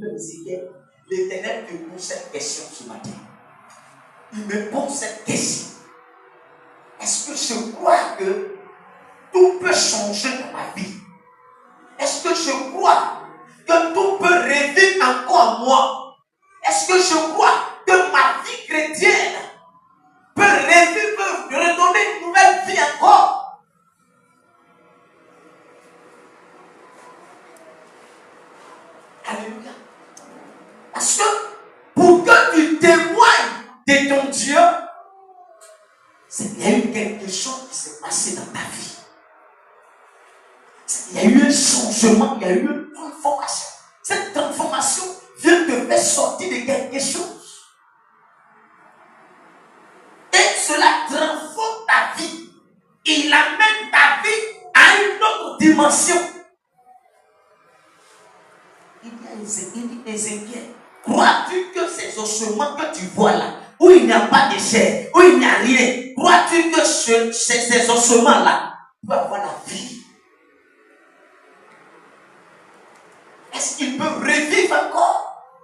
de Ézéchiel, l'Éternel te pose cette question ce matin. Il me pose cette question. Est-ce que je crois que tout peut changer dans ma vie? Est-ce que je crois que tout peut revivre encore en moi? Est-ce que je crois que ma vie chrétienne peut revivre, peut redonner une nouvelle vie encore? Alléluia. Parce que pour que tu témoignes de ton Dieu, il y a eu quelque chose qui s'est passé dans ta vie. Il y a eu un changement, il y a eu une transformation. Cette transformation vient te faire sortir de quelque chose. Et cela transforme ta vie. Il amène ta vie à une autre dimension. Il dit à Ézéchiel, crois-tu que ces ossements que tu vois là, où il n'y a pas de chair, où il n'y a rien, crois-tu que ces ossements-là peuvent avoir la vie? Est-ce qu'ils peuvent revivre encore?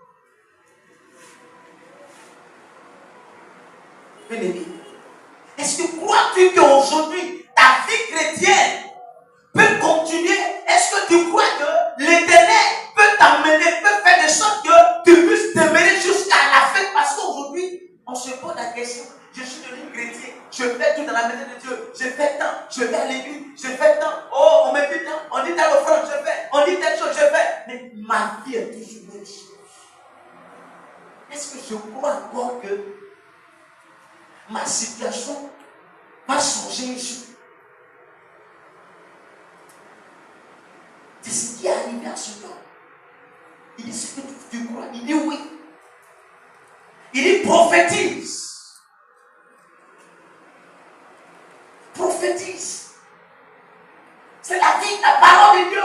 Bien-aimé, est-ce que crois-tu qu'aujourd'hui, ta vie chrétienne peut continuer? Est-ce que tu crois que l'Éternel peut t'emmener, peut faire de sorte que tu puisses demeurer jusqu'à la fin? Parce qu'aujourd'hui, on se pose la question, je suis devenu chrétien, je fais tout dans la maison de Dieu, je fais tant, je vais à l'église, je fais tant, oh, on me dit tant, on dit telle offrande, je fais, on dit telle chose, je fais. Mais ma vie est toujours même chose. Est-ce que je crois encore que ma situation va changer un jour? C'est ce qui est arrivé à ce temps. Il dit, ce que tu crois? Il dit oui. Il dit prophétise. Prophétise. C'est la vie, la parole de Dieu.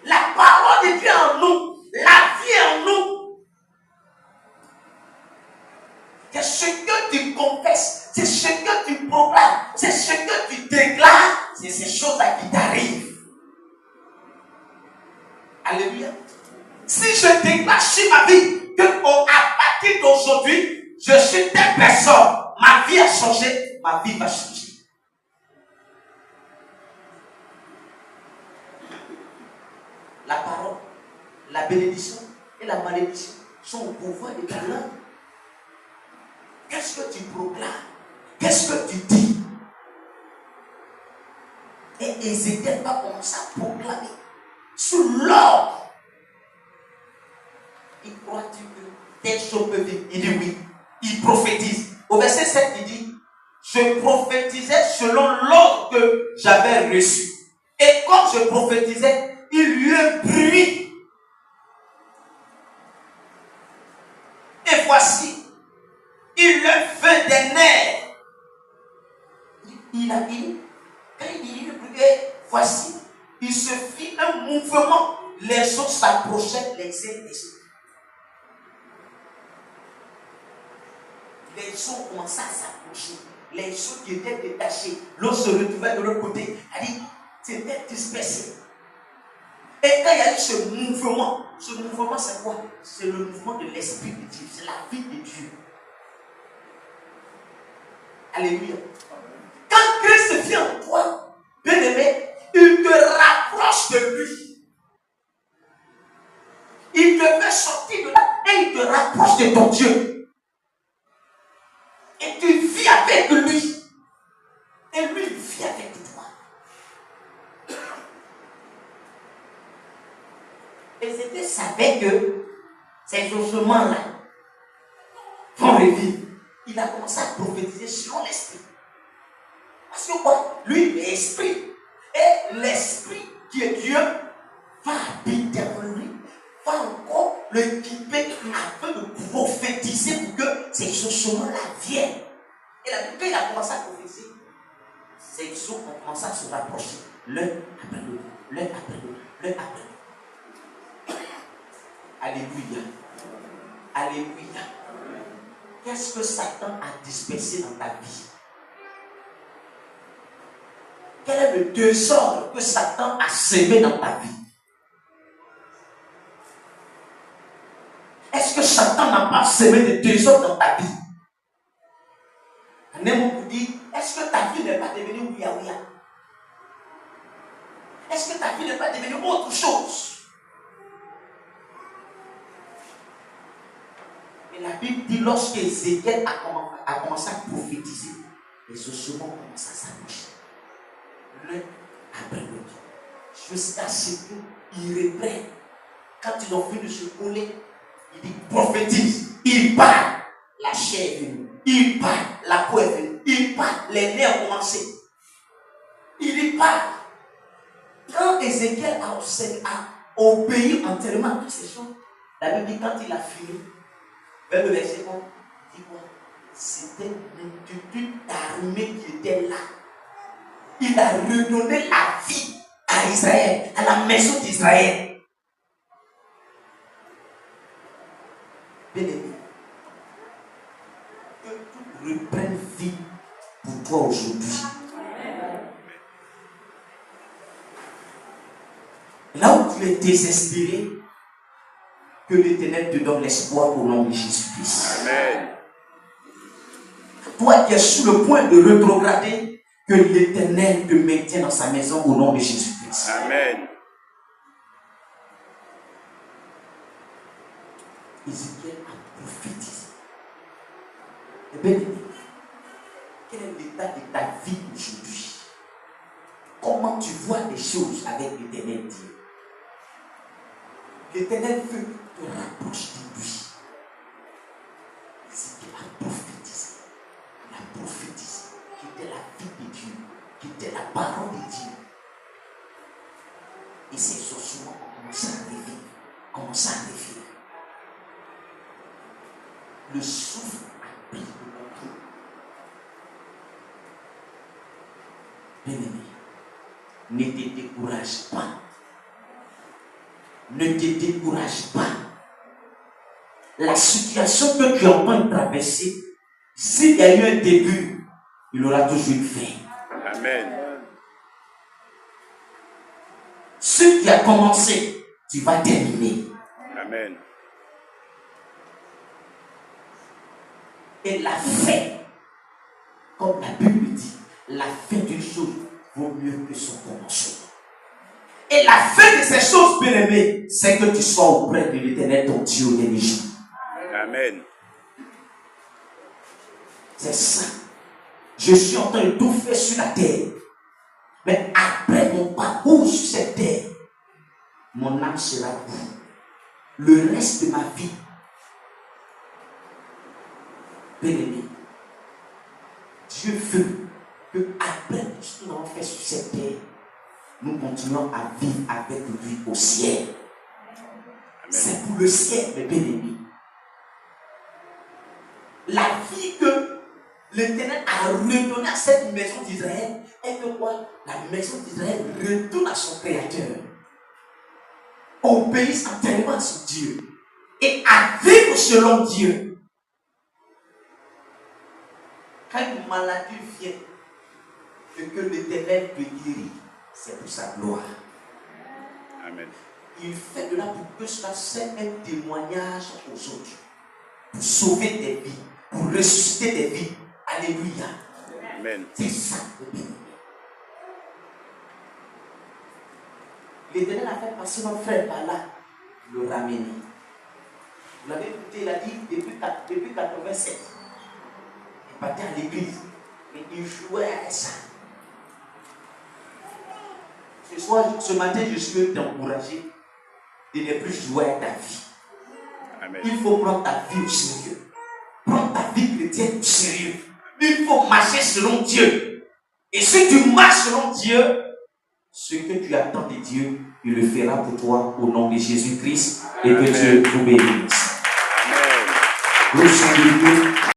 La parole de Dieu en nous. La vie en nous. C'est ce que tu confesses. C'est ce que tu proclames. C'est ce que tu déclares. C'est ces choses-là qui t'arrivent. Alléluia. Si je déclare sur ma vie que à partir d'aujourd'hui, je suis telle personne, ma vie a changé, ma vie va changer. La parole, la bénédiction et la malédiction sont au pouvoir de ta langue. Qu'est-ce que tu proclames? Qu'est-ce que tu dis? Et Ézéchiel va commencer à proclamer sous l'ordre. Il croit-tu que telle chose peut vivre? Il dit oui. Il prophétise. Au verset 7, il dit, je prophétisais selon l'ordre que j'avais reçu. Et comme je prophétisais, il y eut un bruit. Et voici, il leur fait des nerfs. Il a dit, quand il dit le bruit, voici, il se fit un mouvement. Les eaux s'approchaient les uns des autres. Les eaux commençaient à s'approcher. Les eaux qui étaient détachées, l'eau se retrouvait de l'autre côté. Elle dit, c'était dispersé. Et quand il y a eu ce mouvement c'est quoi? C'est le mouvement de l'Esprit de Dieu. C'est la vie de Dieu. Alléluia. Quand Christ vient en toi, bien-aimé, il te rapproche de lui. Il te fait sortir de là et il te rapproche de ton Dieu. Et tu vis avec lui. Et lui, il vit avec toi. Ézéchiel savait que ces ossements-là vont revivre. Il a commencé à prophétiser selon l'esprit. Parce que quoi? Lui, il est esprit. Et l'esprit qui est Dieu va habiter en lui, va encore l'équiper afin de prophétiser pour que ces ossements-là viennent. Et la Bible, quand il a commencé à prophétiser, ces os ont commencé à se rapprocher l'un après l'autre, l'un après l'autre, l'un après l'autre. Alléluia. Alléluia. Qu'est-ce que Satan a dispersé dans ta vie? Quel est le désordre que Satan a semé dans ta vie? Est-ce que Satan n'a pas semé des désordres dans ta vie? Un homme vous dit, est-ce que ta vie n'est pas devenue ouïa? Est-ce que ta vie n'est pas devenue autre chose? Et la Bible dit, lorsque Ézéchiel a commencé à prophétiser, les ossements commencent à s'approcher. L'un après l'autre. Jusqu'à ce qu'ils reprennent. Quand ils ont fini de se coller, il dit prophétise. Il parle. La chair est venue. Il parle. La peau est venue. Il parle. Les nerfs ont commencé. Il y parle. Quand Ézéchiel a obéi entièrement à toutes ces choses, la Bible dit quand il a fini, vers le verset 1, il dit quoi? C'était une multitude d'armées qui était là. Il a redonné la vie à Israël, à la maison d'Israël. Bien-aimé, que tout reprenne vie pour toi aujourd'hui. Là où tu es désespéré, que l'Éternel te donne l'espoir au nom de Jésus-Christ. Amen. Toi qui es sur le point de rétrograder, que l'Éternel te maintienne dans sa maison au nom de Jésus-Christ. Amen. Ézéchiel a prophétisé. Eh bien, quel est l'état de ta vie aujourd'hui? Comment tu vois les choses avec l'Éternel Dieu? L'Éternel veut te rapprocher de lui. Ézéchiel a prophétisé. Il a prophétisé qui était la vie de Dieu, qui était la parole de Dieu. Et ces ossements ont commencé à revivre, Le souffle a pris le contrôle. Bien-aimé, ne te décourage pas. Ne te décourage pas. La situation que tu es en train de traverser, s'il y a eu un début, il aura toujours une fin. Amen. Ce qui a commencé, tu vas terminer. Amen. Et la fin, comme la Bible dit, la fin d'une chose vaut mieux que son commencement. Et la fin de ces choses, bien-aimées, c'est que tu sois auprès de l'Éternel, ton Dieu, au dernier jour. Amen. C'est ça. Je suis en train de tout faire sur la terre. Mais après mon parcours sur cette terre, mon âme sera bout. Le reste de ma vie, bien-aimé, Dieu veut que après tout ce que nous avons fait sur cette terre, nous continuons à vivre avec lui au ciel. Amen. C'est pour le ciel, mes bien-aimés. La vie que l'Éternel a redonnée à cette maison d'Israël est que quoi? La maison d'Israël retourne à son Créateur. Obéisse entièrement à son Dieu. Et à vivre selon Dieu. Quand une maladie vient et que l'Éternel te guérit, c'est pour sa gloire. Amen. Il fait de là pour que cela soit un témoignage aux autres. Pour sauver des vies. Pour ressusciter des vies. Alléluia. Amen. C'est ça. L'Éternel a fait passer notre frère par là. Le ramener. Vous l'avez écouté, il a dit depuis 87. Il partait à l'église. Mais il jouait avec ça. Ce matin, je suis encouragé de ne plus jouer avec ta vie. Amen. Il faut prendre ta vie au sérieux. Prendre ta vie chrétienne au sérieux. Il faut marcher selon Dieu. Et si tu marches selon Dieu, ce que tu attends de Dieu, il le fera pour toi au nom de Jésus-Christ. Et que Dieu vous bénisse. Amen. Nous sommes bénis.